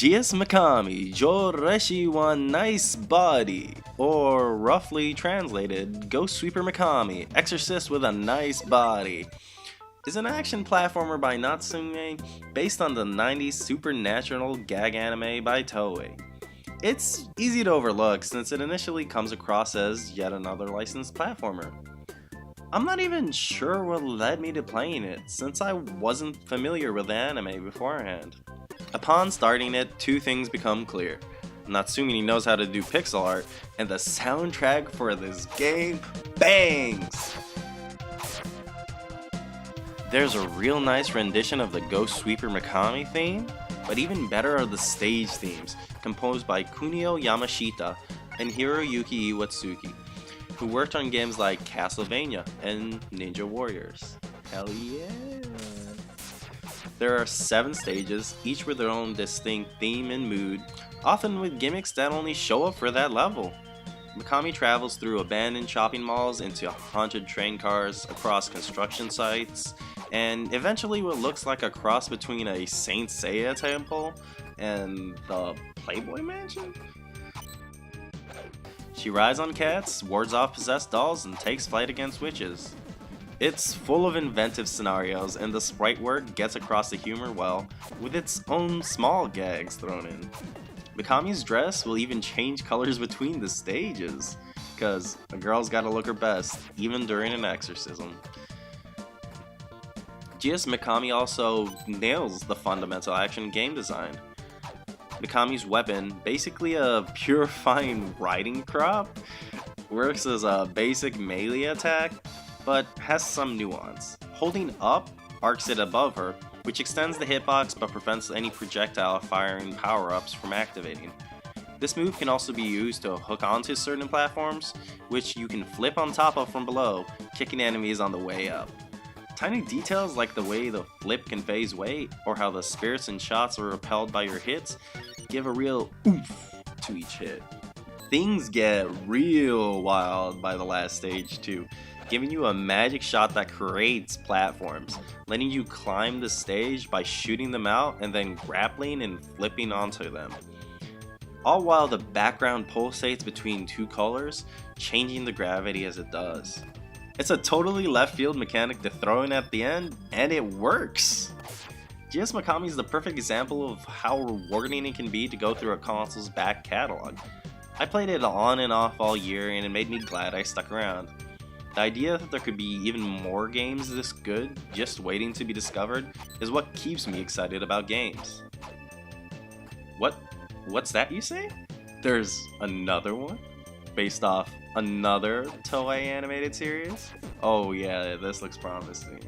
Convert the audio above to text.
GS Mikami, Joreishi one nice body, or roughly translated, Ghost Sweeper Mikami, Exorcist with a nice body, is an action platformer by Natsume based on the 90s supernatural gag anime by Toei. It's easy to overlook since it initially comes across as yet another licensed platformer. I'm not even sure what led me to playing it, since I wasn't familiar with the anime beforehand. Upon starting it, two things become clear. Natsume knows how to do pixel art, and the soundtrack for this game bangs! There's a real nice rendition of the Ghost Sweeper Mikami theme, but even better are the stage themes, composed by Kunio Yamashita and Hiroyuki Iwatsuki, who worked on games like Castlevania and Ninja Warriors. Hell yeah! There are 7 stages, each with their own distinct theme and mood, often with gimmicks that only show up for that level. Mikami travels through abandoned shopping malls, into haunted train cars, across construction sites, and eventually what looks like a cross between a Saint Seiya temple and the Playboy Mansion? She rides on cats, wards off possessed dolls, and takes flight against witches. It's full of inventive scenarios, and the sprite work gets across the humor well, with its own small gags thrown in. Mikami's dress will even change colors between the stages, cause a girl's gotta look her best, even during an exorcism. GS Mikami also nails the fundamental action game design. Mikami's weapon, basically a purifying riding crop, works as a basic melee attack, but has some nuance. Holding up arcs it above her, which extends the hitbox but prevents any projectile firing power-ups from activating. This move can also be used to hook onto certain platforms, which you can flip on top of from below, kicking enemies on the way up. Tiny details like the way the flip conveys weight, or how the spirits and shots are repelled by your hits, give a real oomph to each hit. Things get real wild by the last stage too, giving you a magic shot that creates platforms, letting you climb the stage by shooting them out and then grappling and flipping onto them. All while the background pulsates between 2 colors, changing the gravity as it does. It's a totally left field mechanic to throw in at the end, and it works! GS Mikami is the perfect example of how rewarding it can be to go through a console's back catalog. I played it on and off all year, and it made me glad I stuck around. The idea that there could be even more games this good, just waiting to be discovered, is what keeps me excited about games. What's that you say? There's another one? Based off another Toei animated series? Oh yeah, this looks promising.